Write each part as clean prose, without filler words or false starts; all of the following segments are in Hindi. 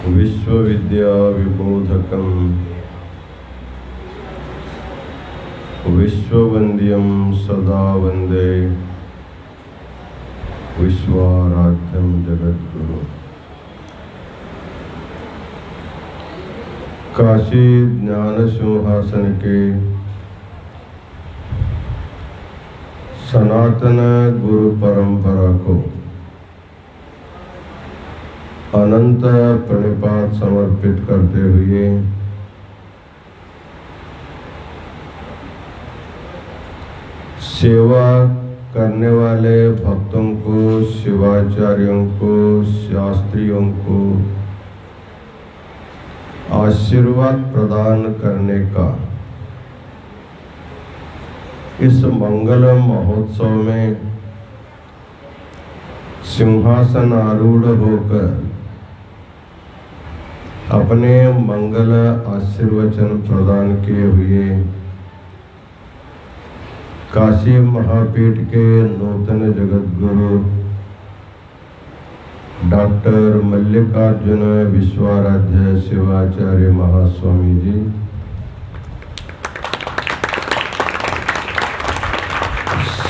विश्वविद्या विबोधकं विश्ववन्द्यं सदा वन्दे विश्वाराध्यं जगद्गुरु। काशी ज्ञान सिंहासन के सनातन गुरु परंपरा को अनंत प्रणिपात समर्पित करते हुए सेवा करने वाले भक्तों को, शिवाचार्यों को, शास्त्रियों को आशीर्वाद प्रदान करने का इस मंगल महोत्सव में सिंहासन आरूढ़ होकर अपने मंगल आशीर्वचन प्रदान किए हुए काशी महापीठ के नूतन जगद्गुरु डॉक्टर मल्लिकार्जुन विश्वाराध्य शिवाचार्य महास्वामी जी,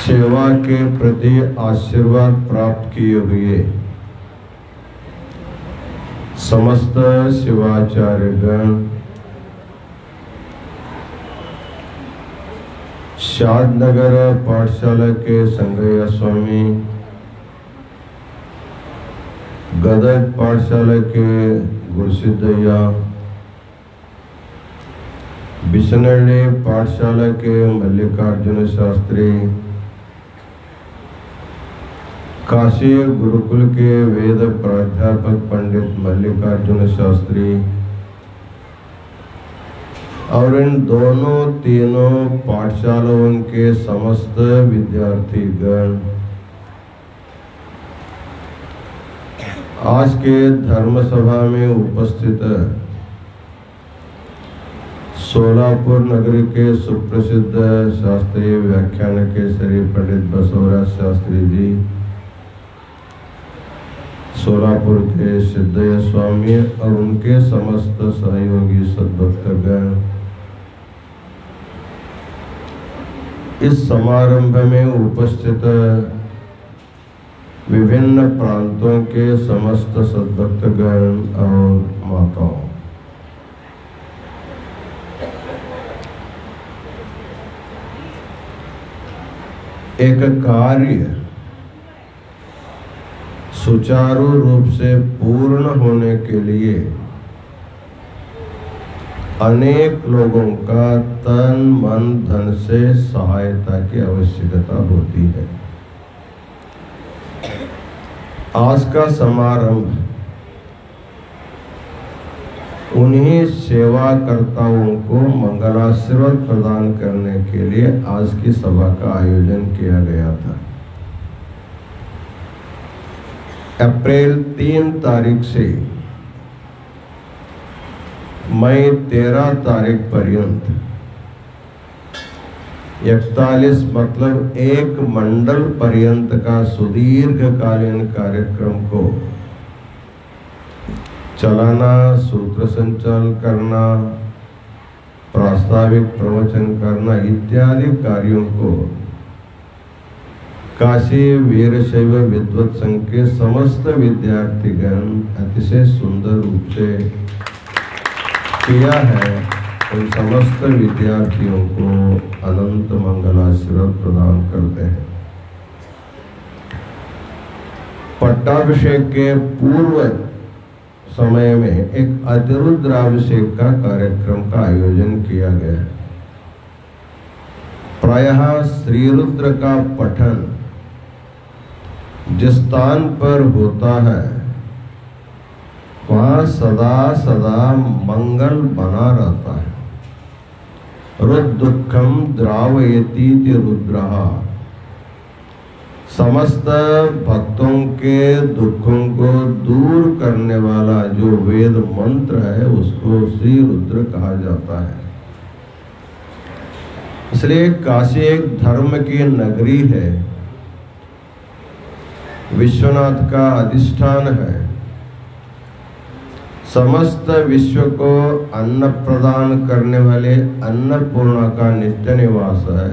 सेवा के प्रति आशीर्वाद प्राप्त किए हुए समस्त शिवाचार्यगण, शादनगर पाठशाला के संगैया स्वामी, गदग पाठशाला के गुरसिद्धय्या, बिसनहल्ली पाठशाला के मल्लिकार्जुन शास्त्री, काशी गुरुकुल के वेद प्राध्यापक पंडित मल्लिकार्जुन शास्त्री और इन तीनों पाठशालाओं के समस्त विद्यार्थीगण, आज के धर्म सभा में उपस्थित सोलापुर नगरी के सुप्रसिद्ध शास्त्रीय व्याख्यान केसरी पंडित बसवराज शास्त्री जी, सोलापुर के सिद्धय्या स्वामी और उनके समस्त सहयोगी सद्भक्तगण, इस समारंभ में उपस्थित विभिन्न प्रांतों के समस्त सद्भक्तगण और माताओं, एक कार्य सुचारू रूप से पूर्ण होने के लिए अनेक लोगों का तन मन धन से सहायता की आवश्यकता होती है। आज का समारंभ उन्हीं सेवाकर्ताओं को मंगलाशीर्वाद प्रदान करने के लिए आज की सभा का आयोजन किया गया था। अप्रैल 3 तारीख से मई 13 तारीख पर्यंत 41 मतलब एक मंडल पर्यंत का सुदीर्घकालीन कार्यक्रम को चलाना, सूत्र संचालन करना, प्रास्ताविक प्रवचन करना इत्यादि कार्यों को काशी वीरशैव विद्वत संघ के समस्त विद्यार्थीगण अतिशय सुंदर रूप से किया है। उन समस्त विद्यार्थियों को अनंत मंगलाशीर्वाद प्रदान करते हैं। पट्टाभिषेक के पूर्व समय में एक अतिरुद्राभिषेक का कार्यक्रम का आयोजन किया गया है। प्रायः श्री रुद्र का पठन जिस स्थान पर होता है वहाँ सदा सदा मंगल बना रहता है। रुद्दुःखं द्रावयति रुद्रः, समस्त भक्तों के दुखों को दूर करने वाला जो वेद मंत्र है उसको श्री रुद्र कहा जाता है। इसलिए काशी एक धर्म की नगरी है, विश्वनाथ का अधिष्ठान है। समस्त विश्व को अन्न प्रदान करने वाले अन्नपूर्णा का नित्य निवास है।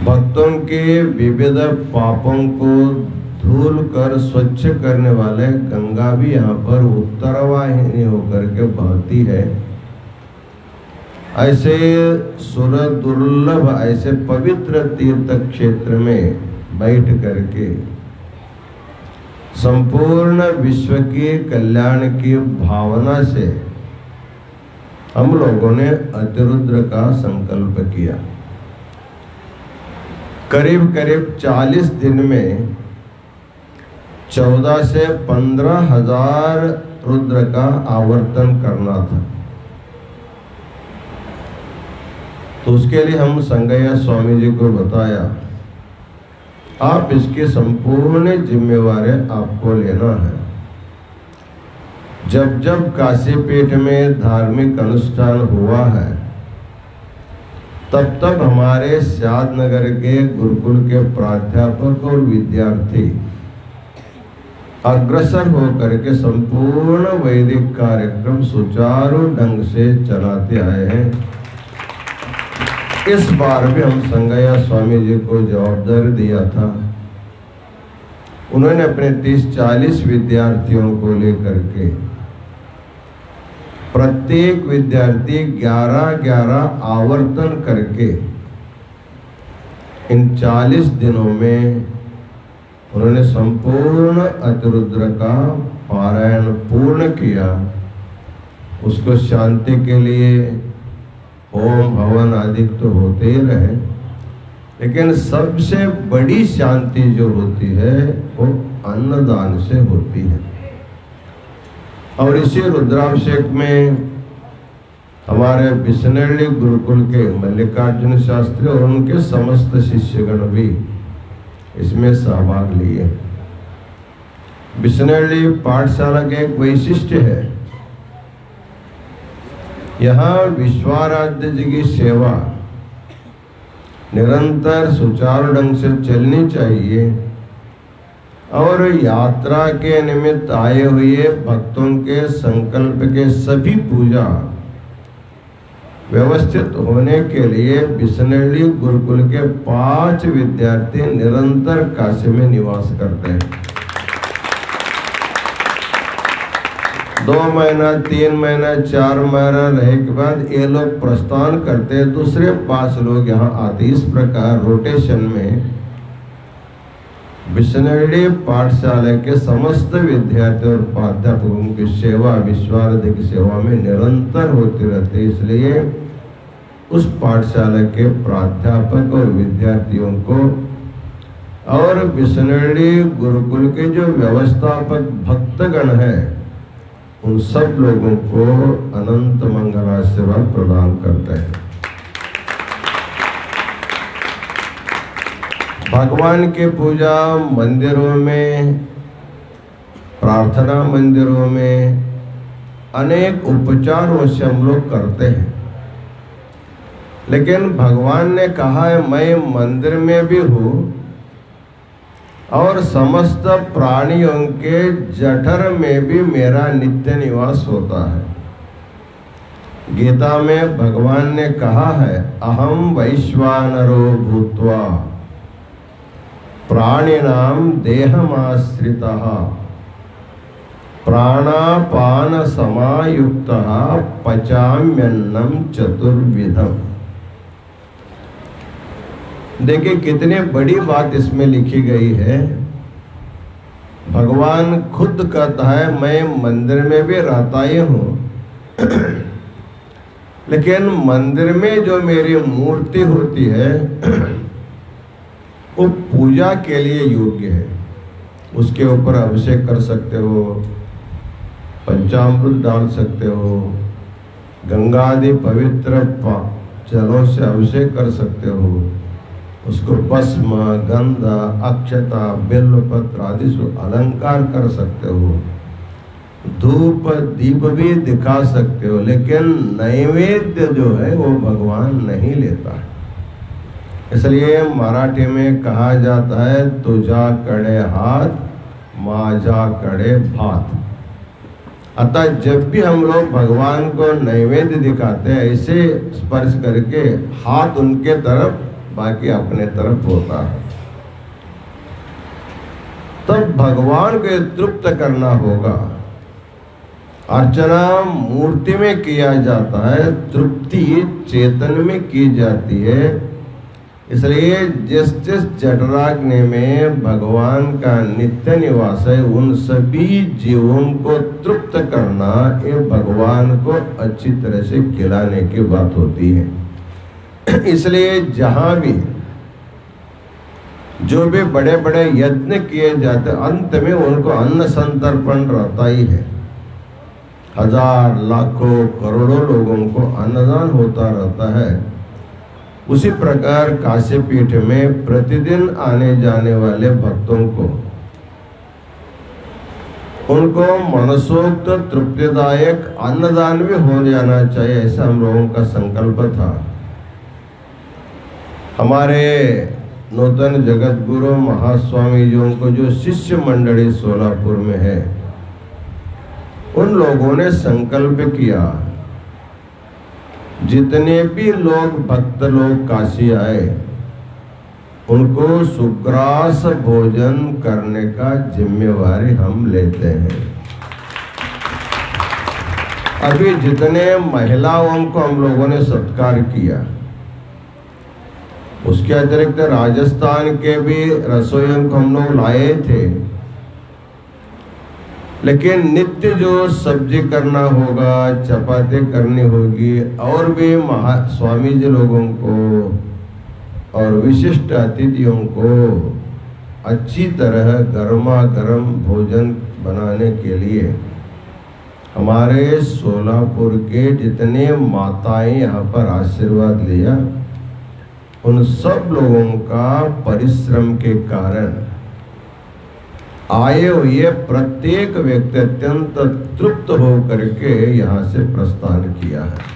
भक्तों के विविध पापों को धूल कर स्वच्छ करने वाले गंगा भी यहाँ पर उत्तरवाहिनी होकर के बहती है। ऐसे सुर दुर्लभ ऐसे पवित्र तीर्थ क्षेत्र में बैठ करके संपूर्ण विश्व के कल्याण की भावना से हम लोगों ने अतिरुद्र का संकल्प किया। करीब करीब 40 दिन में 14 से 15,000 रुद्र का आवर्तन करना था। तो उसके लिए हम संगैया स्वामी जी को बताया, आप इसकी संपूर्ण जिम्मेवारी आपको लेना है। जब जब काशीपीठ में धार्मिक अनुष्ठान हुआ है, तब तब हमारे शादनगर के गुरुकुल के प्राध्यापक और विद्यार्थी अग्रसर होकर के संपूर्ण वैदिक कार्यक्रम सुचारू ढंग से चलाते आए हैं। इस बार भी हम संगैया स्वामी जी को जवाबदारी दिया था। उन्होंने अपने 30-40 विद्यार्थियों को लेकर के प्रत्येक विद्यार्थी 11-11 आवर्तन करके इन 40 दिनों में उन्होंने संपूर्ण अतिरुद्र का पारायण पूर्ण किया। उसको शांति के लिए होम हवन आदि तो होते ही रहे, लेकिन सबसे बड़ी शांति जो होती है वो अन्नदान से होती है। और इसी रुद्राभिषेक में हमारे बिसनहल्ली गुरुकुल के मल्लिकार्जुन शास्त्री और उनके समस्त शिष्यगण भी इसमें सहभाग लिए। बिसनहल्ली पाठशाला के एक वैशिष्ट्य है, यहाँ विश्वाराध्य जी की सेवा निरंतर सुचारू ढंग से चलनी चाहिए और यात्रा के निमित्त आए हुए भक्तों के संकल्प के सभी पूजा व्यवस्थित होने के लिए बिसनहल्ली गुरुकुल के 5 विद्यार्थी निरंतर काशी में निवास करते हैं। 2 महीना 3 महीना 4 महीना रहने के बाद ये लोग प्रस्थान करते हैं, दूसरे 5 लोग यहाँ आते। इस प्रकार रोटेशन में बिसनहल्ली पाठशाला के समस्त विद्यार्थी और प्राध्यापकों की सेवा विश्वाराध्य की सेवा में निरंतर होती रहती है। इसलिए उस पाठशाला के प्राध्यापक और विद्यार्थियों को और बिसनहल्ली गुरुकुल के जो व्यवस्थापक भक्तगण हैं उन सब लोगों को अनंत मंगलाशीर्वाद प्रदान करते हैं। भगवान की पूजा मंदिरों में, प्रार्थना मंदिरों में अनेक उपचारों से हम लोग करते हैं, लेकिन भगवान ने कहा है मैं मंदिर में भी हूँ और समस्त प्राणियों के जठर में भी मेरा नित्य निवास होता है। गीता में भगवान ने कहा है अहम वैश्वानरो भूत्वा प्राणिनाम देहमाश्रितः प्राणापान समायुक्तः पचाम्यन्नम चतुर्विधम। देखिए कितनी बड़ी बात इसमें लिखी गई है। भगवान खुद कहता है मैं मंदिर में भी रहता ही हूँ, लेकिन मंदिर में जो मेरी मूर्ति होती है वो पूजा के लिए योग्य है। उसके ऊपर अभिषेक कर सकते हो, पंचामृत डाल सकते हो, गंगा आदि पवित्र जलों से अभिषेक कर सकते हो, उसको भस्म गंध अक्षता बेलपत्र आदि से अलंकार कर सकते हो, धूप दीप भी दिखा सकते हो, लेकिन नैवेद्य जो है वो भगवान नहीं लेता है। इसलिए मराठी में कहा जाता है तुझा कड़े हाथ माझा कड़े भात। अतः जब भी हम लोग भगवान को नैवेद्य दिखाते हैं, ऐसे स्पर्श करके हाथ उनके तरफ बाकी अपने तरफ होता है, तब भगवान को तृप्त करना होगा। अर्चना मूर्ति में किया जाता है, तृप्ति चेतन में की जाती है। इसलिए जिस जिस जठराग्नि में भगवान का नित्य निवास है, उन सभी जीवों को तृप्त करना ये भगवान को अच्छी तरह से खिलाने की बात होती है। इसलिए जहाँ भी जो भी बड़े बड़े यत्न किए जाते, अंत में उनको अन्न संतर्पण रहता ही है। हजार लाखों करोड़ों लोगों को अन्नदान होता रहता है। उसी प्रकार काशी पीठ में प्रतिदिन आने जाने वाले भक्तों को उनको मनसोक्त तृप्तिदायक अन्नदान भी हो जाना चाहिए, ऐसा हम लोगों का संकल्प था। हमारे नूतन जगत गुरु महास्वामी जी को जो शिष्य मंडली सोलापुर में है, उन लोगों ने संकल्प किया, जितने भी लोग भक्त लोग काशी आए उनको सुग्रास भोजन करने का जिम्मेवारी हम लेते हैं। अभी जितने महिलाओं को हम लोगों ने सत्कार किया, उसके अतिरिक्त राजस्थान के भी रसोइयों को हम लोग लाए थे, लेकिन नित्य जो सब्जी करना होगा, चपाती करनी होगी, और भी स्वामी जी लोगों को और विशिष्ट अतिथियों को अच्छी तरह गर्मा गर्म भोजन बनाने के लिए हमारे सोलापुर के जितने माताएं यहाँ पर आशीर्वाद लिया, उन सब लोगों का परिश्रम के कारण आए हुए प्रत्येक व्यक्ति अत्यंत तृप्त हो करके यहाँ से प्रस्थान किया है।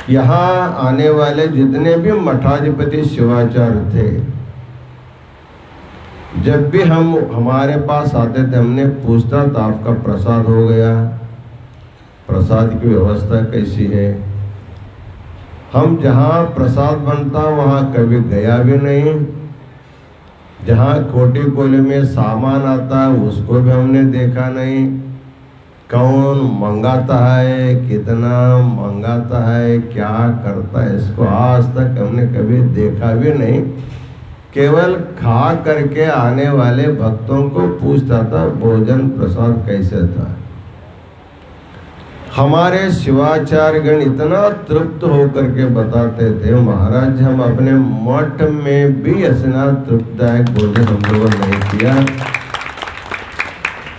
यहाँ आने वाले जितने भी मठाधिपति शिवाचार्य थे, जब भी हम हमारे पास आते थे, हमने पूछता था आपका प्रसाद हो गया, प्रसाद की व्यवस्था कैसी है। हम जहाँ प्रसाद बनता वहाँ कभी गया भी नहीं, जहाँ कोटी कोले में सामान आता है उसको भी हमने देखा नहीं। कौन मंगाता है, कितना मंगाता है, क्या करता है, इसको आज तक हमने कभी देखा भी नहीं। केवल खा करके आने वाले भक्तों को पूछता था भोजन प्रसाद कैसे था। हमारे शिवाचार्यगण इतना तृप्त होकर के बताते थे, महाराज हम अपने मठ में भी ऐसा तृप्तदायक भोजन हम लोगों ने नहीं किया।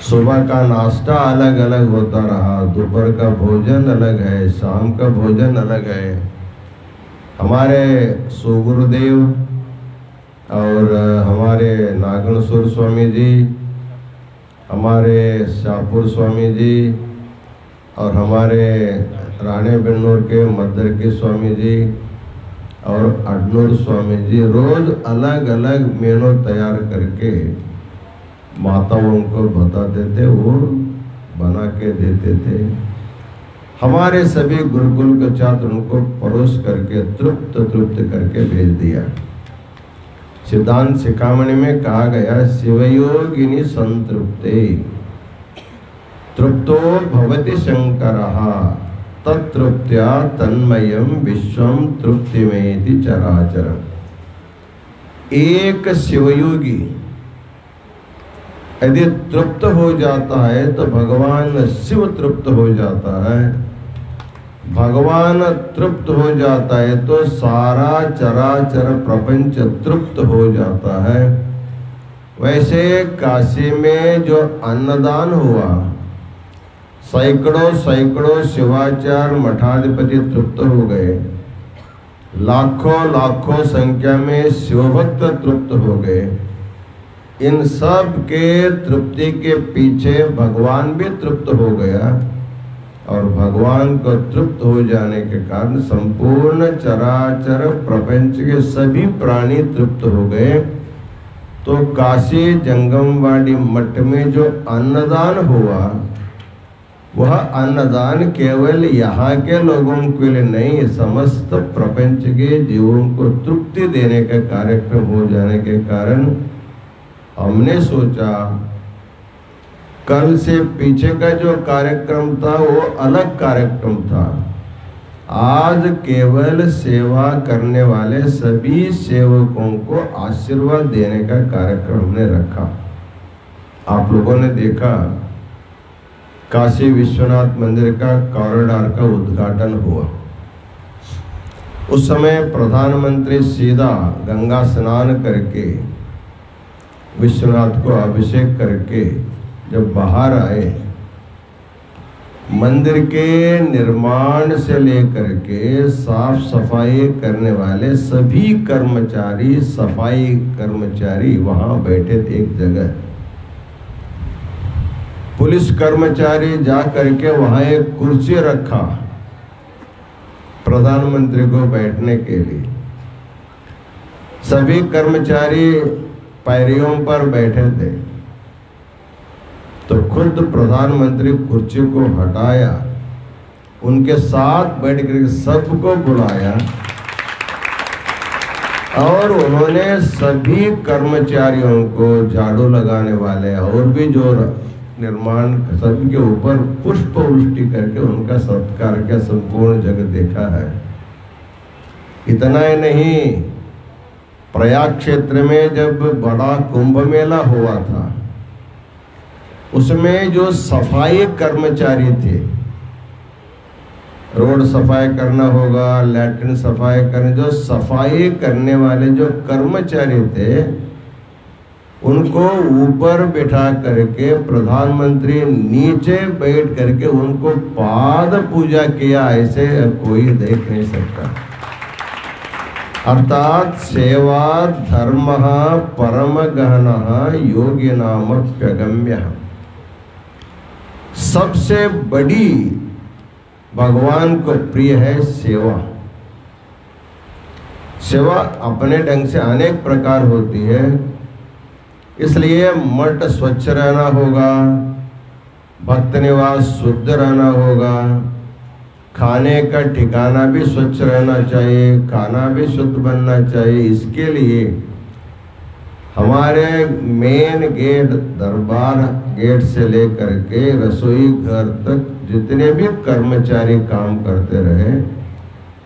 सुबह का नाश्ता अलग अलग होता रहा, दोपहर का भोजन अलग है, शाम का भोजन अलग है। हमारे सुगुरुदेव और हमारे नागणसुर स्वामी जी, हमारे शाहपुर स्वामी जी और हमारे राणे बेन्नूर के मद्दर के स्वामी जी और अडनूर स्वामी जी रोज अलग अलग मेनू तैयार करके माताओं को बताते थे, वो बना के देते थे। हमारे सभी गुरुकुल के छात्र उनको परोस करके तृप्त करके भेज दिया। सिद्धांत शिखामणि में कहा गया, शिवयोगिनी संतृप्ते तृप्तो भवति शंकरः तत्तृप्त्या तन्मयम् विश्वम तृप्तिमेति चराचरम्। एक शिवयोगी यदि तृप्त हो जाता है तो भगवान शिव तृप्त हो जाता है। भगवान तृप्त हो जाता है तो सारा चराचर प्रपंच तृप्त हो जाता है। वैसे काशी में जो अन्नदान हुआ, सैकड़ों शिवाचार्य मठाधिपति तृप्त हो गए, लाखों संख्या में शिवभक्त तृप्त हो गए। इन सब के तृप्ति के पीछे भगवान भी तृप्त हो गया और भगवान को तृप्त हो जाने के कारण संपूर्ण चराचर प्रपंच के सभी प्राणी तृप्त हो गए। तो काशी जंगमवाड़ी मठ में जो अन्नदान हुआ, वह अन्नदान केवल यहाँ के लोगों के लिए नहीं, समस्त प्रपंच के जीवों को तृप्ति देने का कार्यक्रम हो जाने के कारण हमने सोचा कल से पीछे का जो कार्यक्रम था वो अलग कार्यक्रम था। आज केवल सेवा करने वाले सभी सेवकों को आशीर्वाद देने का कार्यक्रम हमने रखा। आप लोगों ने देखा काशी विश्वनाथ मंदिर का कॉरिडोर का उद्घाटन हुआ। उस समय प्रधानमंत्री सीधा गंगा स्नान करके विश्वनाथ को अभिषेक करके जब बाहर आए, मंदिर के निर्माण से लेकर के साफ सफाई करने वाले सभी कर्मचारी, सफाई कर्मचारी वहां बैठे थे एक जगह। पुलिस कर्मचारी जा करके वहां एक कुर्सी रखा प्रधानमंत्री को बैठने के लिए। सभी कर्मचारी पैरियों पर बैठे थे, तो खुद प्रधानमंत्री कुर्सी को हटाया, उनके साथ बैठ कर सबको बुलाया और उन्होंने सभी कर्मचारियों को, झाड़ू लगाने वाले और भी जो निर्माण सबके ऊपर पुष्प वृष्टि करके उनका सत्कार किया। संपूर्ण जगत देखा है। इतना ही नहीं, प्रयाग क्षेत्र में जब बड़ा कुंभ मेला हुआ था, उसमें जो सफाई कर्मचारी थे, रोड सफाई करना होगा, लैट्रिन सफाई करने, जो सफाई करने वाले जो कर्मचारी थे, उनको ऊपर बिठा करके प्रधानमंत्री नीचे बैठ करके उनको पाद पूजा किया। ऐसे कोई देख नहीं सकता। अर्थात सेवा धर्म परम गहन योगी नामप्यगम्य। सबसे बड़ी भगवान को प्रिय है सेवा। सेवा अपने ढंग से अनेक प्रकार होती है, इसलिए मठ स्वच्छ रहना होगा, भक्त निवास शुद्ध रहना होगा, खाने का ठिकाना भी स्वच्छ रहना चाहिए, खाना भी शुद्ध बनना चाहिए। इसके लिए हमारे मेन गेट, दरबार गेट से लेकर के रसोई घर तक जितने भी कर्मचारी काम करते रहे,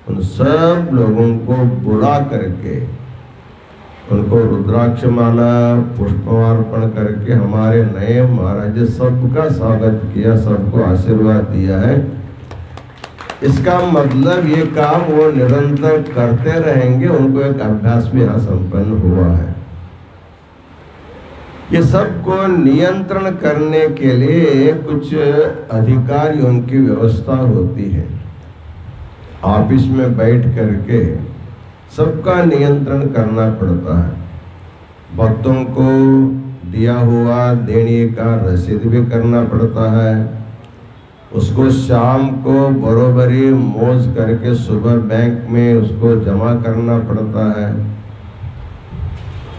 उन सब लोगों को बुला करके उनको रुद्राक्ष माला पुष्पार्पण करके हमारे नए महाराज सबका स्वागत किया, सबको आशीर्वाद दिया है। इसका मतलब ये काम वो निरंतर करते रहेंगे, उनको एक अभ्यास भी यहाँ संपन्न हुआ है। ये सबको नियंत्रण करने के लिए कुछ अधिकारियों की व्यवस्था होती है। ऑफिस में बैठ करके सबका नियंत्रण करना पड़ता है। भक्तों को दिया हुआ देने का रसीद भी करना पड़ता है। उसको शाम को बरोबरी मोज करके सुबह बैंक में उसको जमा करना पड़ता है।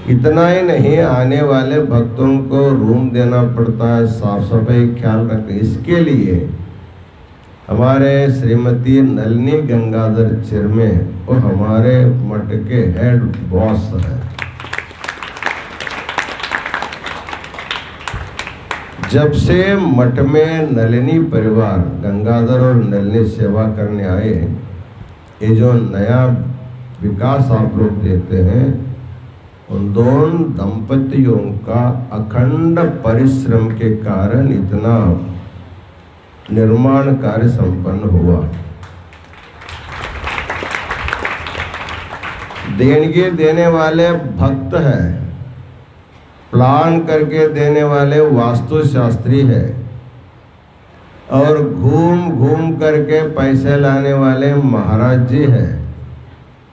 इतना ही नहीं, आने वाले भक्तों को रूम देना पड़ता है, साफ सफाई ख्याल रखें। इसके लिए हमारे श्रीमती नलिनी गंगाधर चिरमे वो हमारे मठ के हेड बॉस है। जब से मठ में नलिनी परिवार गंगाधर और नलिनी सेवा करने आए, ये जो नया विकास आप लोग देते हैं, उन दोनों दंपतियों का अखंड परिश्रम के कारण इतना निर्माण कार्य संपन्न हुआ। देणगी देने वाले भक्त है, प्लान करके देने वाले वास्तुशास्त्री है, और घूम घूम करके पैसे लाने वाले महाराज जी है।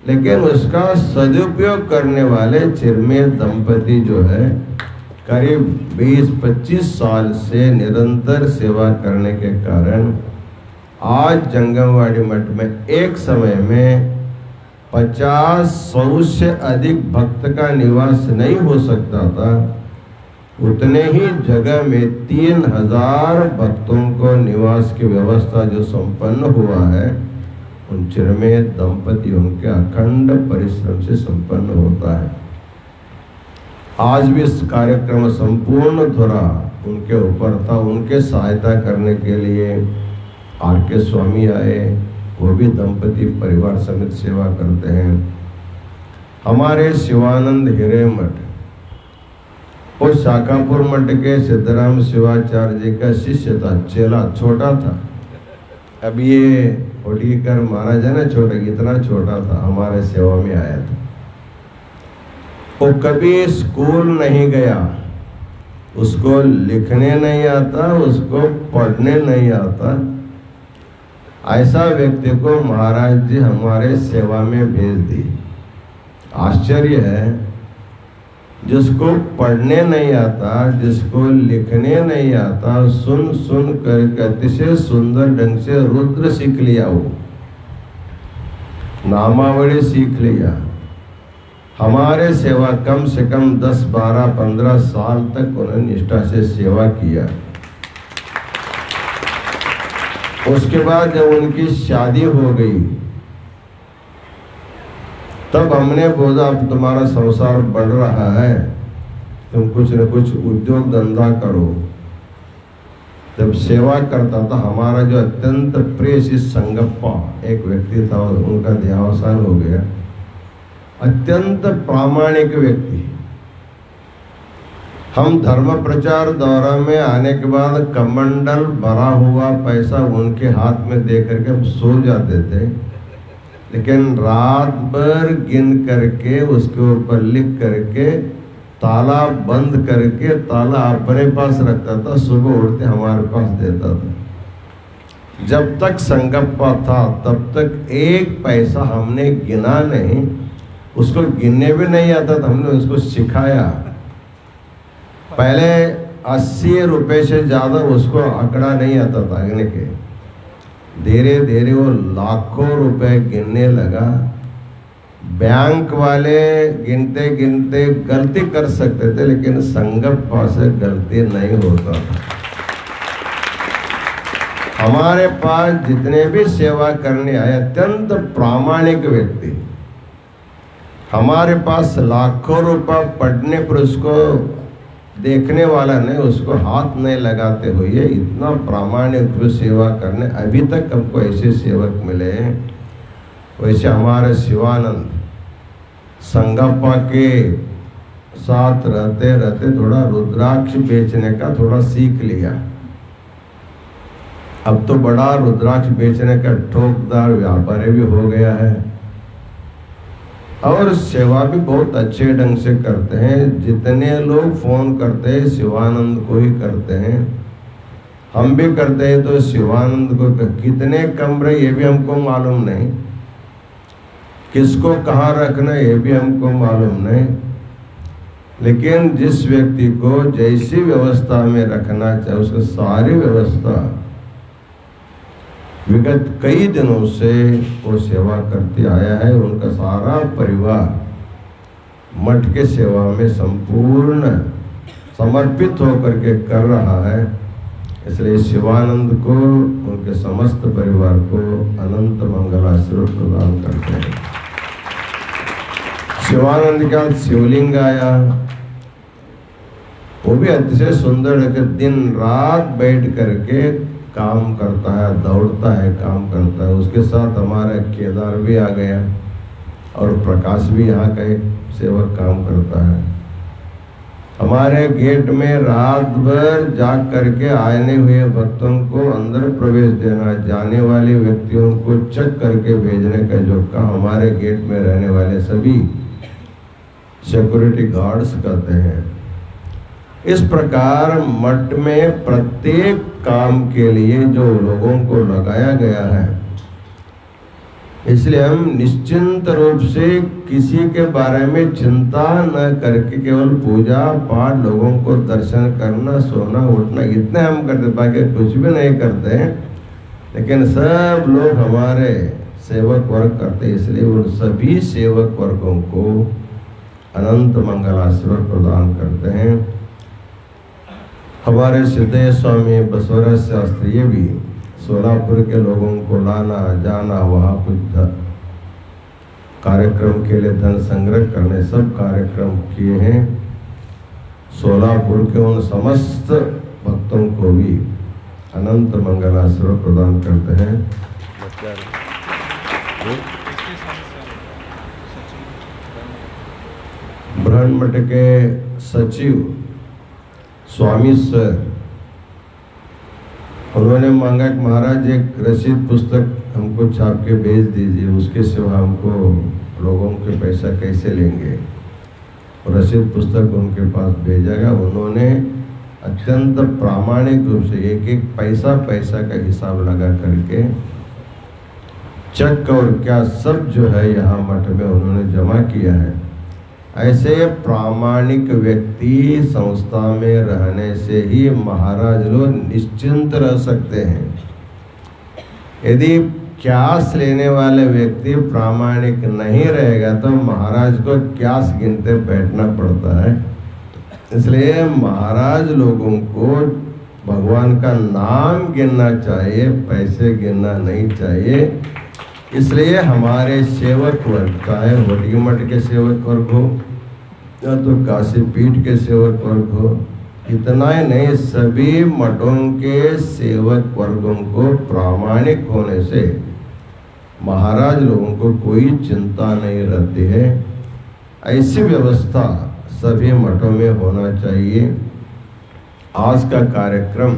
लेकिन उसका सदुपयोग करने वाले चिरमे दंपति जो है, करीब 20-25 साल से निरंतर सेवा करने के कारण आज जंगमवाड़ी मठ में एक समय में 50-100 से अधिक भक्त का निवास नहीं हो सकता था, उतने ही जगह में 3000 भक्तों को निवास की व्यवस्था जो संपन्न हुआ है, उन चिरमेय दंपतियों के अखंड परिश्रम से संपन्न होता है। आज भी इस कार्यक्रम संपूर्ण धुरा उनके ऊपर था। उनके सहायता करने के लिए आर.के. स्वामी आए, वो भी दंपति परिवार समेत सेवा करते हैं। हमारे शिवानंद हिरेमठ, वो शाकापुर मठ के सिद्धराम शिवाचार्य जी का शिष्य था, चेला, छोटा था। अब ये होडीकर महाराज है ना, छोटा, इतना छोटा था, हमारे सेवा में आया था। वो कभी स्कूल नहीं गया, उसको लिखने नहीं आता, उसको पढ़ने नहीं आता। ऐसा व्यक्ति को महाराज जी हमारे सेवा में भेज दी। आश्चर्य है, जिसको पढ़ने नहीं आता, जिसको लिखने नहीं आता, सुन सुन कर अतिशय सुंदर ढंग से रुद्र सीख लिया, वो नामावली सीख लिया। हमारे सेवा कम से कम 10, 12, 15 साल तक उन्होंने निष्ठा से सेवा किया। उसके बाद जब उनकी शादी हो गई, तब हमने बोला अब तुम्हारा संसार बढ़ रहा है, तुम कुछ न कुछ उद्योग धंधा करो। जब सेवा करता था हमारा जो अत्यंत प्रिय श्री संगप्पा एक व्यक्ति था, उनका देहावसान हो गया। अत्यंत प्रामाणिक व्यक्ति। हम धर्म प्रचार दौरा में आने के बाद कमंडल भरा हुआ पैसा उनके हाथ में दे करके हम सो जाते थे, लेकिन रात भर गिन करके उसके ऊपर लिख करके ताला बंद करके ताला अपने पास रखता था, सुबह उठते हमारे पास देता था। जब तक संगप्पा था तब तक एक पैसा हमने गिना नहीं, उसको गिनने भी नहीं आता था, हमने उसको सिखाया। पहले 80 रुपए से ज़्यादा उसको आंकड़ा नहीं आता था गिनने के। धीरे धीरे वो लाखों रुपए गिनने लगा। बैंक वाले गिनते गिनते गलती कर सकते थे, लेकिन संगप्पा से गलती नहीं होता था। हमारे पास जितने भी सेवा करने आए अत्यंत प्रामाणिक व्यक्ति, हमारे पास लाखों रुपया पढ़ने पर उसको देखने वाला नहीं, उसको हाथ नहीं लगाते हुए इतना प्रामाणिक रूप सेवा करने, अभी तक हमको ऐसे सेवक मिले। वैसे हमारे शिवानंद संगप्पा के साथ रहते रहते थोड़ा रुद्राक्ष बेचने का थोड़ा सीख लिया। अब तो बड़ा रुद्राक्ष बेचने का ठोकदार व्यापारी भी हो गया है और सेवा भी बहुत अच्छे ढंग से करते हैं। जितने लोग फोन करते हैं शिवानंद को ही करते हैं, हम भी करते हैं तो शिवानंद को। कितने कमरे ये भी हमको मालूम नहीं, किसको कहाँ रखना ये भी हमको मालूम नहीं, लेकिन जिस व्यक्ति को जैसी व्यवस्था में रखना चाहिए उसको सारी व्यवस्था विगत कई दिनों से वो सेवा करते आया है। उनका सारा परिवार मठ के सेवा में संपूर्ण समर्पित होकर के कर रहा है। इसलिए शिवानंद को, उनके समस्त परिवार को अनंत मंगलाशीर्वाद प्रदान करते हैं। शिवानंद का शिवलिंग आया, वो भी अतिशय सुंदर है। दिन रात बैठ करके काम करता है, दौड़ता है, काम करता है। उसके साथ हमारा केदार भी आ गया और प्रकाश भी यहाँ का एक सेवक काम करता है। हमारे गेट में रात भर जाग करके आने हुए भक्तों को अंदर प्रवेश देना, जाने वाले व्यक्तियों को चेक करके भेजने का जो काम हमारे गेट में रहने वाले सभी सिक्योरिटी गार्ड्स करते हैं। इस प्रकार मठ में प्रत्येक काम के लिए जो लोगों को लगाया गया है, इसलिए हम निश्चिंत रूप से किसी के बारे में चिंता न करके केवल पूजा पाठ, लोगों को दर्शन करना, सोना उठना, इतने हम करते, बाकी कुछ भी नहीं करते हैं। लेकिन सब लोग हमारे सेवक वर्ग करते, इसलिए उन सभी सेवक वर्गों को अनंत मंगलाशीर्वाद प्रदान करते हैं। हमारे सिद्धेश्वर स्वामी बसवराज शास्त्री भी सोलापुर के लोगों को लाना जाना, वहाँ कुछ कार्यक्रम के लिए धन संग्रह करने सब कार्यक्रम किए हैं। सोलापुर के उन समस्त भक्तों को भी अनंत मंगलाशीर्वाद प्रदान करते हैं। ब्रह्ममठ के सचिव स्वामी सर, उन्होंने मांगा कि महाराज एक रसीद पुस्तक हमको छाप के भेज दीजिए, उसके सिवा हमको लोगों के पैसा कैसे लेंगे। रसीद पुस्तक उनके पास भेजा गया। उन्होंने अत्यंत प्रामाणिक रूप से एक एक पैसा का हिसाब लगा करके चेक और क्या सब जो है यहाँ मठ में उन्होंने जमा किया है। ऐसे प्रामाणिक व्यक्ति संस्था में रहने से ही महाराज लोग निश्चिंत रह सकते हैं। यदि क्यास लेने वाले व्यक्ति प्रामाणिक नहीं रहेगा तो महाराज को क्यास गिनते बैठना पड़ता है। इसलिए महाराज लोगों को भगवान का नाम गिनना चाहिए, पैसे गिनना नहीं चाहिए। इसलिए हमारे सेवक वर्ग, चाहे होटी मठ के सेवक वर्ग हो या तो काशी पीठ के सेवक वर्ग हो, इतना ही नहीं सभी मठों के सेवक वर्गों को प्रामाणिक होने से महाराज लोगों को कोई चिंता नहीं रहती है। ऐसी व्यवस्था सभी मठों में होना चाहिए। आज का कार्यक्रम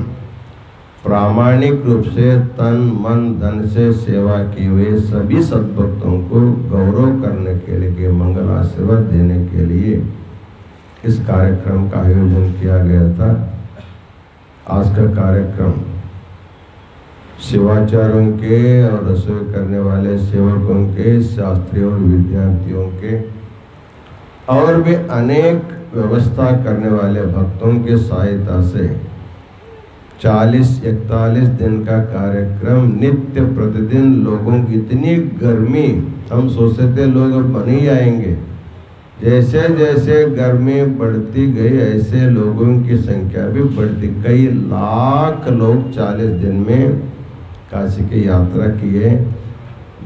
प्रामाणिक रूप से तन मन धन से सेवा किए हुए सभी सद्भक्तों को गौरव करने के लिए, मंगल आशीर्वाद देने के लिए इस कार्यक्रम का आयोजन किया गया था। आज का कार्यक्रम शिवाचार्यों के और रसोई करने वाले सेवकों के, शास्त्रियों और विद्यार्थियों के और भी अनेक व्यवस्था करने वाले भक्तों की सहायता से 40-41 दिन का कार्यक्रम नित्य प्रतिदिन लोगों की इतनी गर्मी, हम सोचते थे लोग अब नहीं आएंगे। जैसे जैसे गर्मी बढ़ती गई ऐसे लोगों की संख्या भी बढ़ती। कई लाख लोग 40 दिन में काशी की यात्रा किए।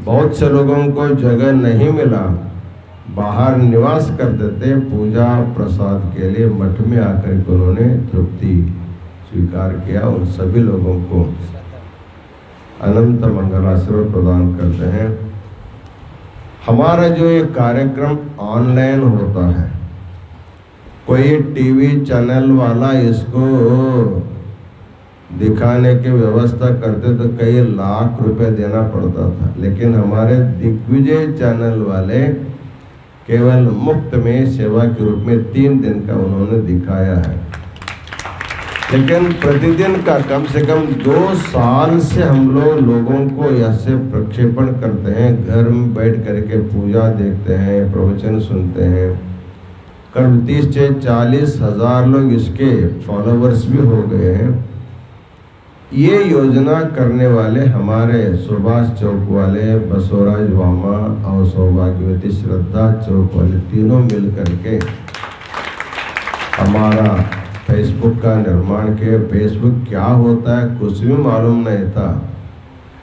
बहुत से लोगों को जगह नहीं मिला, बाहर निवास करते थे। पूजा प्रसाद के लिए मठ में आकर उन्होंने तृप्ति स्वीकार किया। उन सभी लोगों को अनंत मंगलाशीर्वाद प्रदान करते हैं। हमारा जो ये कार्यक्रम ऑनलाइन होता है, कोई टीवी चैनल वाला इसको दिखाने की व्यवस्था करते तो कई लाख रुपए देना पड़ता था, लेकिन हमारे दिग्विजय चैनल वाले केवल मुफ्त में सेवा के रूप में 3 दिन का उन्होंने दिखाया है। लेकिन प्रतिदिन का कम से कम 2 साल से हम लोगों को ऐसे प्रक्षेपण करते हैं। घर में बैठ करके पूजा देखते हैं, प्रवचन सुनते हैं। करीब 30 से 40 हज़ार लोग इसके फॉलोवर्स भी हो गए हैं। ये योजना करने वाले हमारे सुभाष चौक वाले, बसवराज वामा और सौभाग्यवती श्रद्धा चौक वाले तीनों मिल करके हमारा फेसबुक का निर्माण किया। फेसबुक क्या होता है कुछ भी मालूम नहीं था।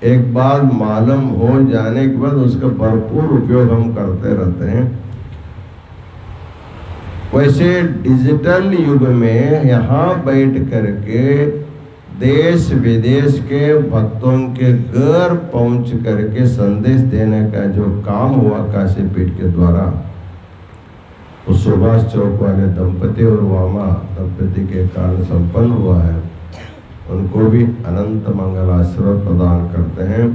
एक बार मालूम हो जाने के बाद उसका भरपूर उपयोग हम करते रहते हैं। वैसे डिजिटल युग में यहाँ बैठ करके देश विदेश के भक्तों के घर पहुँच करके संदेश देने का जो काम हुआ काशी पीठ के द्वारा, वो सुभाष चौक वाले दंपति और वामा दंपति के कारण संपन्न हुआ है। उनको भी अनंत मंगल आशीर्वाद प्रदान करते हैं।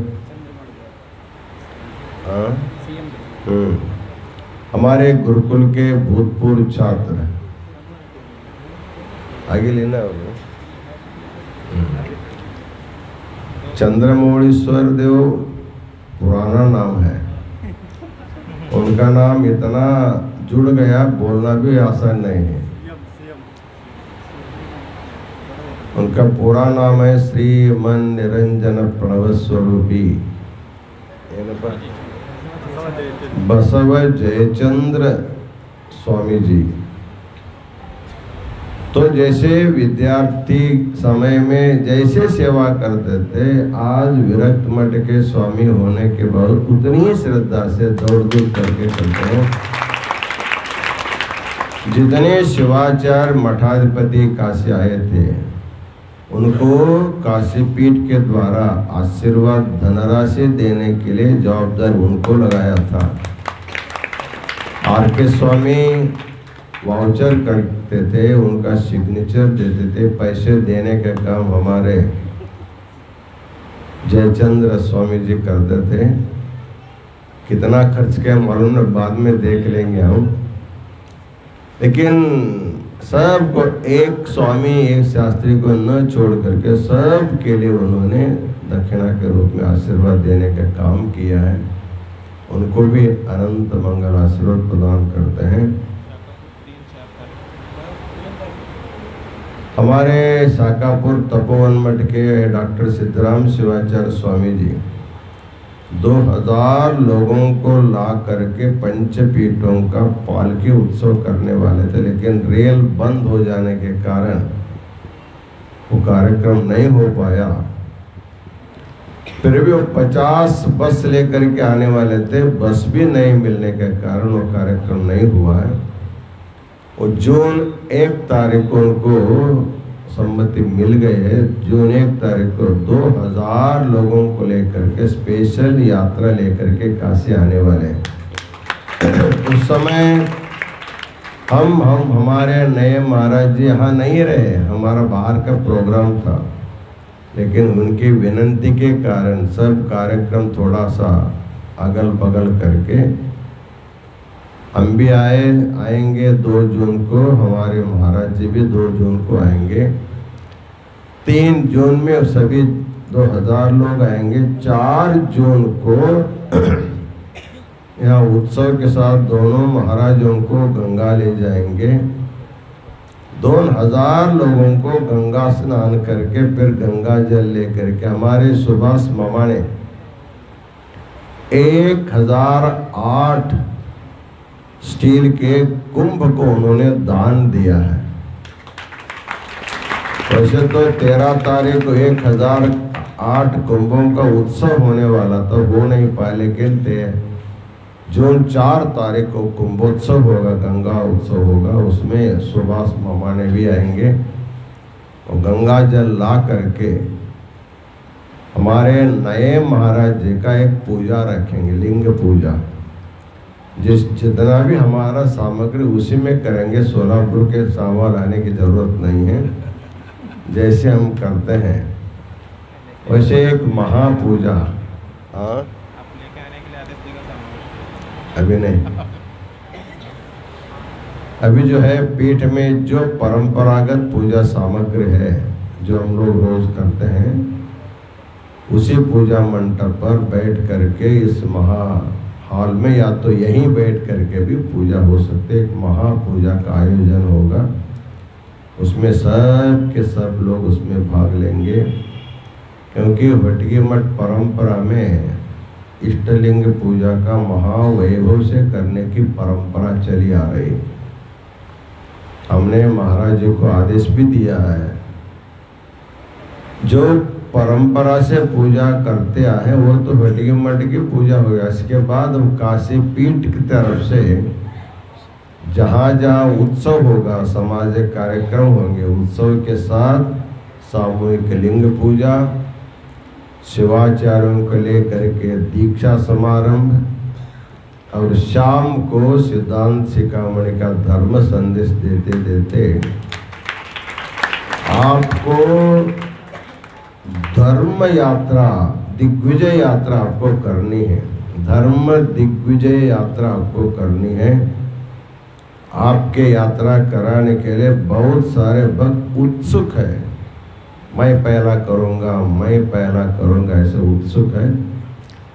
हमारे गुरुकुल के भूतपूर्व छात्र, आगे लेना होगा, चंद्रमौळीश्वर देव पुराना नाम है। उनका नाम इतना जुड़ गया, बोलना भी आसान नहीं है। उनका पूरा नाम है श्री मन निरंजन प्रणव स्वरूपी। बसव जयचंद्र स्वामी जी। तो जैसे विद्यार्थी समय में जैसे सेवा करते थे, आज विरक्त मठ के स्वामी होने के बाद उतनी ही श्रद्धा से दौड़ दूर करके करते हैं। जितने शिवाचार्य मठाधिपति काशी आए थे, उनको काशी पीठ के द्वारा आशीर्वाद धनराशि देने के लिए जवाबदार उनको लगाया था। आर के स्वामी वाउचर करते थे, उनका सिग्नेचर देते थे, पैसे देने का काम हमारे जयचंद्र स्वामी जी करते थे। कितना खर्च किया मालूम बाद में देख लेंगे हम, लेकिन सबको एक स्वामी एक शास्त्री को न छोड़ करके सब के लिए उन्होंने दक्षिणा के रूप में आशीर्वाद देने का काम किया है। उनको भी अनंत मंगल आशीर्वाद प्रदान करते हैं। हमारे शाकापुर तपोवन मठ के डॉक्टर सिद्धराम शिवाचार्य स्वामी जी 2000 लोगों को ला करके पंचपीठों का पालकी उत्सव करने वाले थे, लेकिन रेल बंद हो जाने के कारण वो कार्यक्रम नहीं हो पाया। फिर भी वो 50 बस लेकर के आने वाले थे, बस भी नहीं मिलने के कारण वो कार्यक्रम नहीं हुआ है। और जून 1 तारीख को उनको सम्मति मिल गई है। जून 1 तारीख को 2000 लोगों को लेकर के स्पेशल यात्रा लेकर के काशी आने वाले। उस समय हम हमारे नए महाराज जी यहाँ नहीं रहे, हमारा बाहर का प्रोग्राम था, लेकिन उनकी विनंती के कारण सब कार्यक्रम थोड़ा सा अगल बगल करके हम भी आएंगे 2 जून को, हमारे महाराज जी भी 2 जून को आएंगे। 3 जून में सभी 2000 लोग आएंगे। 4 जून को यहाँ उत्सव के साथ दोनों महाराजों को गंगा ले जाएंगे। 2000 लोगों को गंगा स्नान करके फिर गंगा जल लेकर के हमारे सुभाष मामा ने 1008 स्टील के कुंभ को उन्होंने दान दिया है। वैसे तो 13 तारीख को 1008 कुंभों का उत्सव होने वाला था, हो नहीं पाया, लेकिन जून 4 तारीख को कुंभोत्सव होगा, गंगा उत्सव होगा, उसमें सुभाष मामा ने भी आएंगे और गंगा जल ला करके हमारे नए महाराज जी का एक पूजा रखेंगे, लिंग पूजा। जितना भी हमारा सामग्री उसी में करेंगे, सोलापुर के सामान लाने की जरूरत नहीं है। जैसे हम करते हैं वैसे एक महापूजा। अभी नहीं, अभी जो है पीठ में जो परंपरागत पूजा सामग्री है जो हम लोग रोज करते हैं, उसी पूजा मंडप पर बैठ करके इस महा हॉल में या तो यहीं बैठ करके भी पूजा हो सकते। एक महापूजा का आयोजन होगा, उसमें सब के सब लोग उसमें भाग लेंगे, क्योंकि भटगी मठ परंपरा में इष्टलिंग पूजा का महावैभव से करने की परंपरा चली आ रही। हमने महाराज जी को आदेश भी दिया है, जो परंपरा से पूजा करते आए वो तो भटगी मठ की पूजा हो गया। इसके बाद हम काशी पीठ की तरफ से जहाँ जहाँ उत्सव होगा, सामाजिक कार्यक्रम होंगे, उत्सव के साथ सामूहिक लिंग पूजा, शिवाचार्यों को लेकर के दीक्षा समारंभ और शाम को सिद्धांत शिखामणि का धर्म संदेश देते देते आपको धर्म यात्रा, दिग्विजय यात्रा आपको करनी है। धर्म दिग्विजय यात्रा आपको करनी है। आपके यात्रा कराने के लिए बहुत सारे भक्त उत्सुक है, मैं पहला करूँगा, मैं पहला करूँगा, ऐसे उत्सुक है।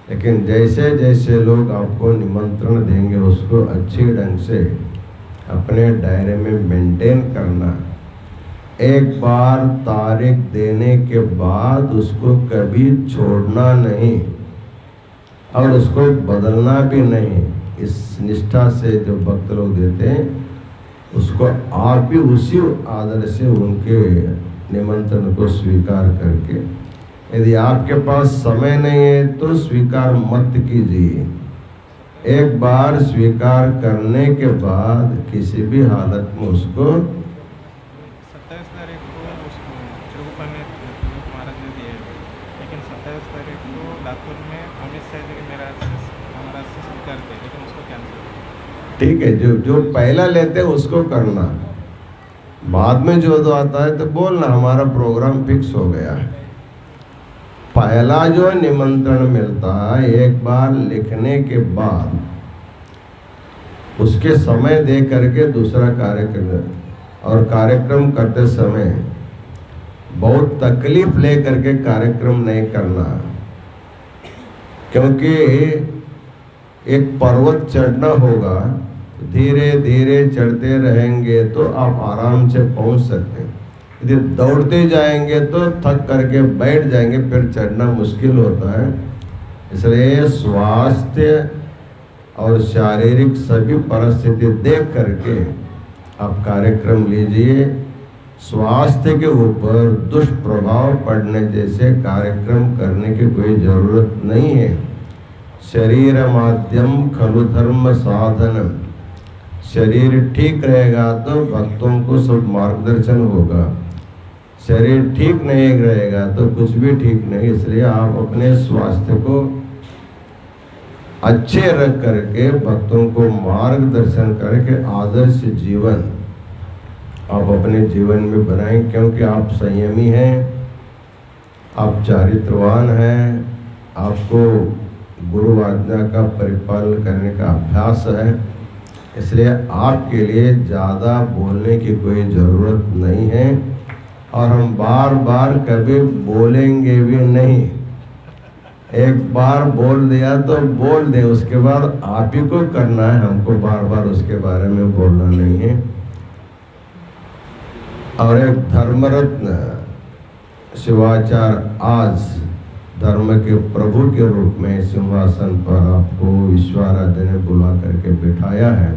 लेकिन जैसे जैसे लोग आपको निमंत्रण देंगे उसको अच्छी ढंग से अपने दायरे में मेंटेन करना। एक बार तारीख देने के बाद उसको कभी छोड़ना नहीं। और उसको बदलना भी नहीं। इस निष्ठा से जो भक्त लोग देते हैं उसको आप भी उसी आदर से उनके निमंत्रण को स्वीकार करके, यदि आपके पास समय नहीं है तो स्वीकार मत कीजिए। एक बार स्वीकार करने के बाद किसी भी हालत में उसको 27 तारीख को उसको चिरगुप्पा में महाराज ने दिए, लेकिन 27 तारीख को लातूर में अमित शाह जी महाराज से स्वीकार थे, लेकिन उसको कैंसिल। ठीक है, जो पहला लेते हैं उसको करना, बाद में जो आता है तो बोलना हमारा प्रोग्राम फिक्स हो गया है। पहला जो निमंत्रण मिलता है एक बार लिखने के बाद उसके समय दे करके दूसरा कार्यक्रम, और कार्यक्रम करते समय बहुत तकलीफ ले करके कार्यक्रम नहीं करना, क्योंकि एक पर्वत चढ़ना होगा, धीरे धीरे चढ़ते रहेंगे तो आप आराम से पहुंच सकते हैं। यदि दौड़ते जाएंगे तो थक करके बैठ जाएंगे, फिर चढ़ना मुश्किल होता है। इसलिए स्वास्थ्य और शारीरिक सभी परिस्थिति देख करके आप कार्यक्रम लीजिए। स्वास्थ्य के ऊपर दुष्प्रभाव पड़ने जैसे कार्यक्रम करने की कोई ज़रूरत नहीं है। शरीर माध्यम खलु धर्म साधन, शरीर ठीक रहेगा तो भक्तों को सब मार्गदर्शन होगा, शरीर ठीक नहीं रहेगा तो कुछ भी ठीक नहीं। इसलिए आप अपने स्वास्थ्य को अच्छे रख करके भक्तों को मार्गदर्शन करके आदर्श जीवन आप अपने जीवन में बनाएं, क्योंकि आप संयमी हैं, आप चारित्रवान हैं, आपको गुरु आज्ञा का परिपालन करने का अभ्यास है। इसलिए आपके लिए ज़्यादा बोलने की कोई ज़रूरत नहीं है, और हम बार बार कभी बोलेंगे भी नहीं। एक बार बोल दिया तो बोल दे, उसके बाद आप ही को करना है, हमको बार बार उसके बारे में बोलना नहीं है। और एक धर्मरत्न शिवाचार्य आज धर्म के प्रभु के रूप में सिंहासन पर आपको विश्वाराध्य ने बुला करके बिठाया है,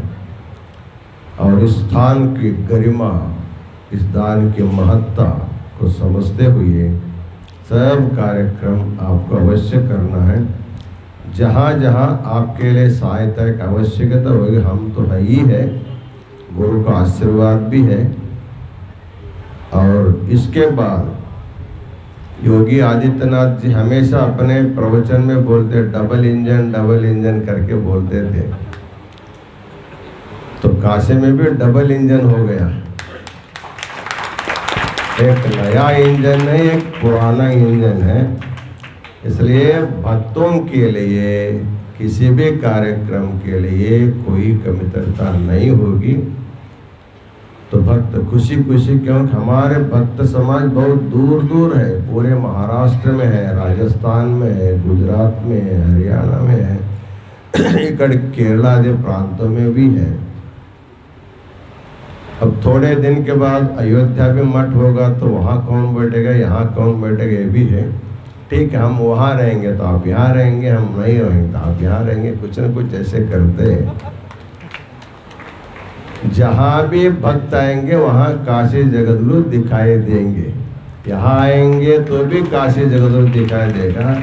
और इस स्थान की गरिमा, इस दान की महत्ता को समझते हुए सब कार्यक्रम आपको अवश्य करना है। जहाँ जहाँ आपके लिए सहायता की आवश्यकता होगी, हम तो है ही है, गुरु का आशीर्वाद भी है। और इसके बाद योगी आदित्यनाथ जी हमेशा अपने प्रवचन में बोलते, डबल इंजन करके बोलते थे, तो काशी में भी डबल इंजन हो गया। एक नया इंजन है, एक पुराना इंजन है। इसलिए भक्तों के लिए किसी भी कार्यक्रम के लिए कोई कमितरता नहीं होगी। तो भक्त खुशी खुशी, क्योंकि हमारे भक्त समाज बहुत दूर दूर है, पूरे महाराष्ट्र में है, राजस्थान में है, गुजरात में है, हरियाणा में है, इकड़ केरला आदि प्रांतों में भी है। अब थोड़े दिन के बाद अयोध्या में मठ होगा तो वहाँ कौन बैठेगा, यहाँ कौन बैठेगा, ये भी है। ठीक है, हम वहाँ रहेंगे तो आप यहाँ रहेंगे, हम नहीं रहेंगे तो आप यहाँ रहेंगे, कुछ न कुछ ऐसे करते हैं। जहाँ भी भक्त आएंगे वहाँ काशी जगतगुरु दिखाई देंगे, यहाँ आएंगे तो भी काशी जगतगुरु दिखाई देगा,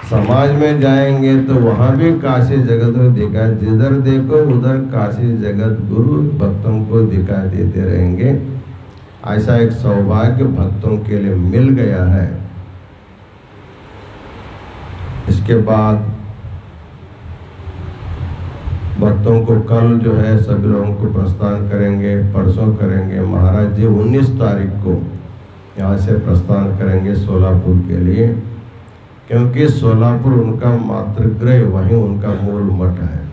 समाज में जाएंगे तो वहाँ भी काशी जगतगुरु दिखाई, जिधर देखो उधर काशी जगतगुरु भक्तों को दिखाई देते रहेंगे। ऐसा एक सौभाग्य भक्तों के लिए मिल गया है। इसके बाद भक्तों को कल जो है सभी लोगों को प्रस्थान करेंगे, परसों करेंगे। महाराज जी 19 तारीख को यहाँ से प्रस्थान करेंगे सोलापुर के लिए, क्योंकि सोलापुर उनका मातृगृह, वहीं उनका मूल मठ है।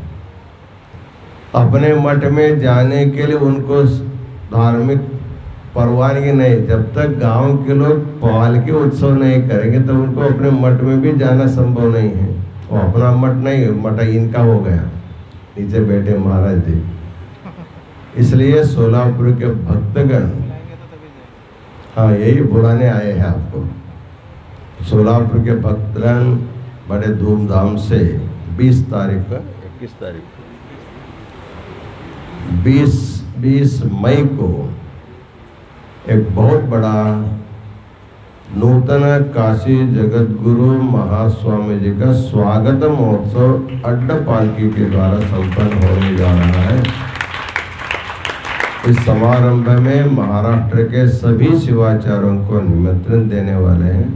अपने मठ में जाने के लिए उनको धार्मिक परवानगी नहीं, जब तक गांव के लोग पालकी उत्सव नहीं करेंगे तो उनको अपने मठ में भी जाना संभव नहीं है। वो अपना मठ नहीं, मठ इनका हो गया, नीचे बैठे महाराज जी। इसलिए सोलापुर के भक्तगण, हाँ यही बुलाने आए हैं आपको। सोलापुर के भक्तगण बड़े धूमधाम से 20 तारीख को 21 तारीख को 20 मई को एक बहुत बड़ा नूतन काशी जगत गुरु महास्वामी जी का स्वागत महोत्सव अड्डा पालकी के द्वारा संपन्न होने जा रहा है। इस समारंभ में महाराष्ट्र के सभी शिवाचार्यों को निमंत्रण देने वाले हैं।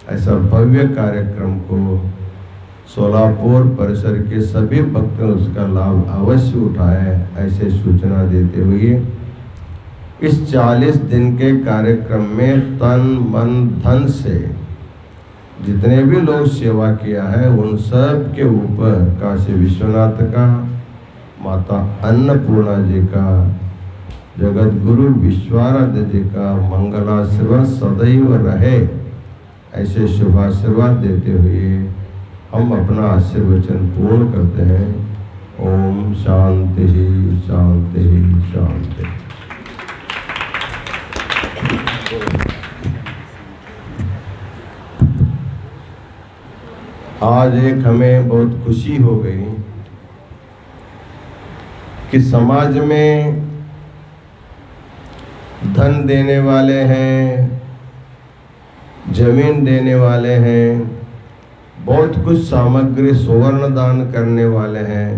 ऐसा भव्य कार्यक्रम को सोलापुर परिसर के सभी भक्त उसका लाभ अवश्य उठाए, ऐसे सूचना देते हुए इस 40 दिन के कार्यक्रम में तन मन धन से जितने भी लोग सेवा किया है उन सब के ऊपर काशी विश्वनाथ का, माता अन्नपूर्णा जी का, जगत गुरु विश्वाराध्य जी का मंगलाशीर्वाद सदैव रहे, ऐसे शुभाशीर्वाद देते हुए हम अपना आशीर्वचन पूर्ण करते हैं। ओम शांति शांति शांति। आज एक हमें बहुत खुशी हो गई कि समाज में धन देने वाले हैं, जमीन देने वाले हैं, बहुत कुछ सामग्री सुवर्ण दान करने वाले हैं,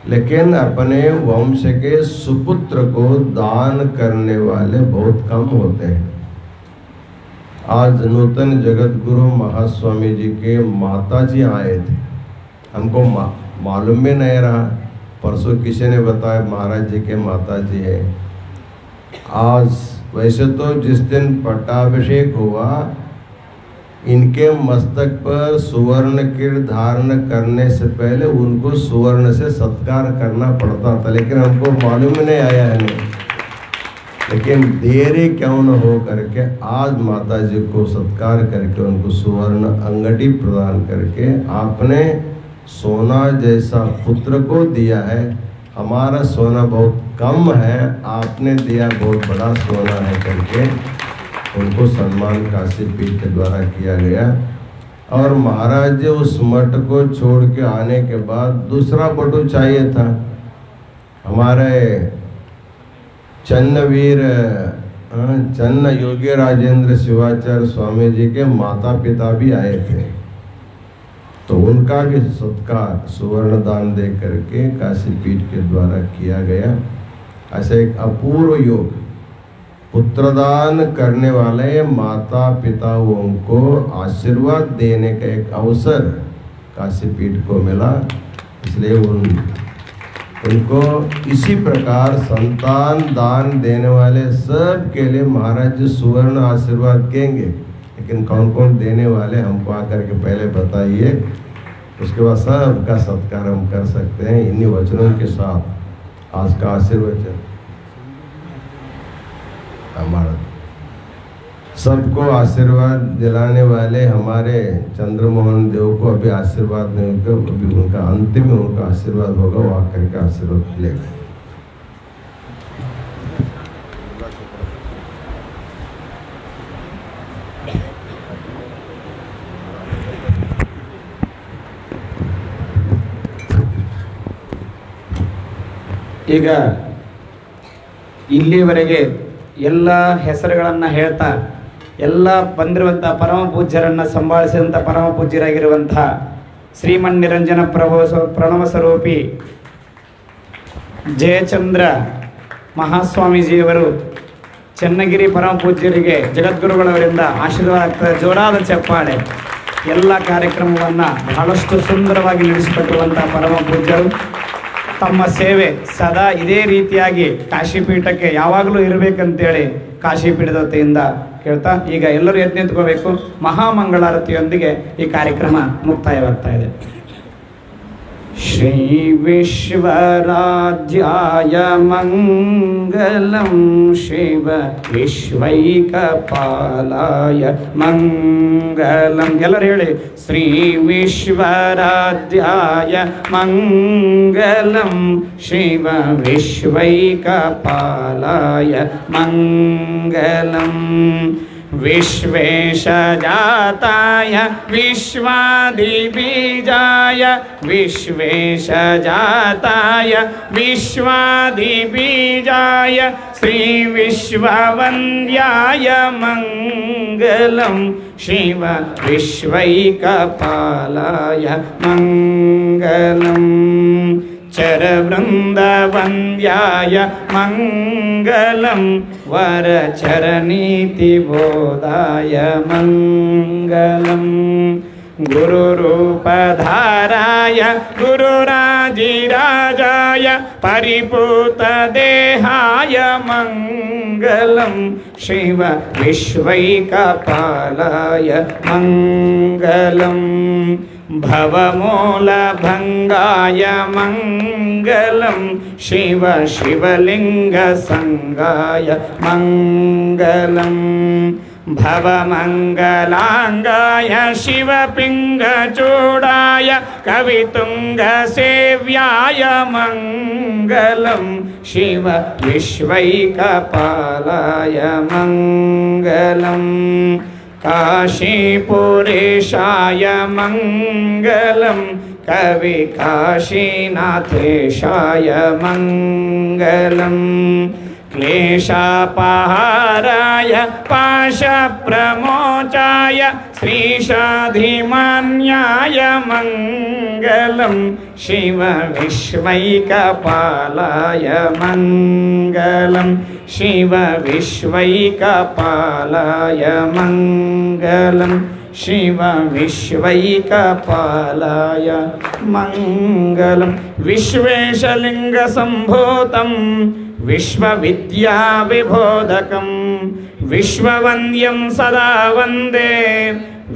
लेकिन अपने वंश के सुपुत्र को दान करने वाले बहुत कम होते हैं। आज नूतन जगत गुरु महास्वामी जी के माता जी आए थे, हमको मालूम भी नहीं रहा। परसों किसी ने बताया महाराज जी के माता जी है। आज वैसे तो जिस दिन पट्टाभिषेक हुआ इनके मस्तक पर सुवर्ण किर धारण करने से पहले उनको सुवर्ण से सत्कार करना पड़ता था, लेकिन हमको मालूम नहीं आया है नहीं। लेकिन देरी क्यों न हो करके आज माता जी को सत्कार करके उनको सुवर्ण अंगठी प्रदान करके आपने सोना जैसा पुत्र को दिया है। हमारा सोना बहुत कम है, आपने दिया बहुत बड़ा सोना है करके उनको सम्मान काशी पीठ के द्वारा किया गया। और महाराज जी उस मठ को छोड़ के आने के बाद दूसरा बटू चाहिए था। हमारे चन्नवीर चन्न योगी राजेंद्र शिवाचार्य स्वामी जी के माता पिता भी आए थे, तो उनका भी सत्कार सुवर्ण दान दे करके काशी पीठ के द्वारा किया गया। ऐसा एक अपूर्व योग पुत्रदान करने वाले माता पिताओं को आशीर्वाद देने का एक अवसर काशी पीठ को मिला। इसलिए उनको इसी प्रकार संतान दान देने वाले सब के लिए महाराज जी सुवर्ण आशीर्वाद देंगे। लेकिन कौन कौन देने वाले हमको आकर के पहले बताइए, उसके बाद सबका सत्कार हम कर सकते हैं। इन्हीं वचनों के साथ आज का आशीर्वचन हमारा सबको आशीर्वाद दिलाने वाले हमारे चंद्रमोहन देव को अभी आशीर्वाद नहीं होगा, अभी उनका अंतिम उनका आशीर्वाद होगा, वो आकर के आशीर्वाद लेगा। ಈಗ ಇಲ್ಲಿವರೆಗೆ ಎಲ್ಲ ಹೆಸರುಗಳನ್ನು ಹೇಳ್ತಾ ಎಲ್ಲ ಬಂದಿರುವಂಥ ಪರಮ ಪೂಜ್ಯರನ್ನು ಸಂಭಾಳಿಸಿದಂಥ ಪರಮ ಪೂಜ್ಯರಾಗಿರುವಂಥ ಶ್ರೀಮನ್ ನಿರಂಜನ ಪ್ರಣವ ಸ್ವರೂಪಿ ಜಯಚಂದ್ರ ಮಹಾಸ್ವಾಮೀಜಿಯವರು ಚನ್ನಗಿರಿ ಪರಮ ಪೂಜ್ಯರಿಗೆ ಜಗದ್ಗುರುಗಳವರಿಂದ ಆಶೀರ್ವಾದ ಆಗ್ತದೆ. ಜೋರಾದ ಚಪ್ಪಾಳೆ. ಎಲ್ಲ ಕಾರ್ಯಕ್ರಮವನ್ನು ಬಹಳಷ್ಟು ಸುಂದರವಾಗಿ ನಡೆಸಿಕೊಟ್ಟಿರುವಂಥ ಪರಮ ಪೂಜ್ಯರು ತಮ್ಮ ಸೇವೆ ಸದಾ ಇದೇ ರೀತಿಯಾಗಿ ಕಾಶಿಪೀಠಕ್ಕೆ ಯಾವಾಗಲೂ ಇರಬೇಕಂತೇಳಿ ಕಾಶಿಪೀಠದ ವತಿಯಿಂದ ಕೇಳ್ತಾ ಈಗ ಎಲ್ಲರೂ ಎದ್ದು ನಿಂತ್ಕೋಬೇಕು. ಮಹಾಮಂಗಳಾರತಿಯೊಂದಿಗೆ ಈ ಕಾರ್ಯಕ್ರಮ ಮುಕ್ತಾಯವಾಗ್ತಾ ಇದೆ. ಶ್ರೀ ವಿಶ್ವರಾಧ್ಯಾಯ ಮಂಗಲಂ ಶಿವ ವಿಶ್ವೈಕಪಾಲಾಯ ಮಂಗಲಂ. ಎಲ್ಲರೂ ಹೇಳಿ ಶ್ರೀ ವಿಶ್ವರಾಧ್ಯಾಯ ಮಂಗಲಂ ಶಿವ ವಿಶ್ವೈಕಪಾಲಾಯ ಮಂಗಲಂ. विश्वेशजाताय विश्वादिबीजाय विश्वेशजाताय विश्वादिबीजाय श्रीविश्ववन्द्याय मङ्गलं शिव विश्वैकपालाय मङ्गलम् चरवृन्दवन्द्याय मङ्गलं वरचरनीतिबोधाय मङ्गलम् गुरुरूपधाराय गुरुराजिराजाय परिपूतदेहाय मङ्गलं शिव विश्वैकपालाय मङ्गलम् भवमूलभङ्गाय मङ्गलं शिव शिवलिङ्गसङ्गाय मङ्गलम् भवमङ्गलाङ्गाय शिवपिङ्गचूडाय कवितुङ्गसेव्याय मङ्गलं शिव विश्वैकपालाय मङ्गलम् काशीपुरेशाय मङ्गलं कविकाशीनाथेशाय मङ्गलम् क्लेशापहाराय पाशप्रमोचाय श्रीशाधिमान्याय मङ्गलं शिव विश्वैकपालाय मङ्गलं शिव विश्वैकपालाय मङ्गलं शिव विश्वैकपालाय मङ्गलं विश्वेशलिङ्गसम्भूतं विश्वविद्याविबोधकं विश्ववन्द्यं सदा वन्दे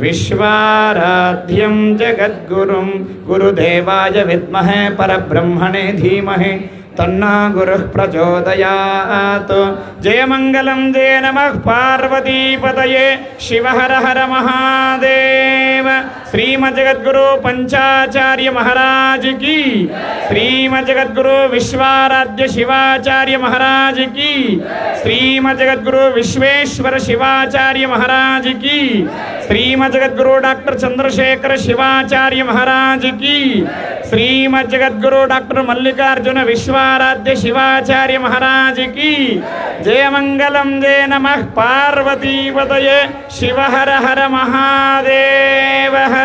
विश्वाराध्यं जगद्गुरुं गुरुदेवाय विद्महे परब्रह्मणे धीमहि तन्नो गुरुः प्रचोदयात्। जयमङ्गलं जय नमः पार्वतीपतये शिव हर हर महादेव। श्रीमज्जगद्गुरु पंचाचार्य महाराज की, श्रीमज्जगद्गुरु विश्वाराध्य शिवाचार्य महाराज की, श्रीमज्जगद्गुरु विश्वेश्वर शिवाचार्य महाराज की, श्रीमज्जगद्गुरु डॉक्टर चंद्रशेखर शिवाचार्य महाराज की, श्रीमज्जगद्गुरु डॉक्टर मल्लिकार्जुन विश्वाराध्य शिवाचार्य महाराज की। जय मंगलम जय नमः पार्वतीपतये शिव हर हर महादेव हर।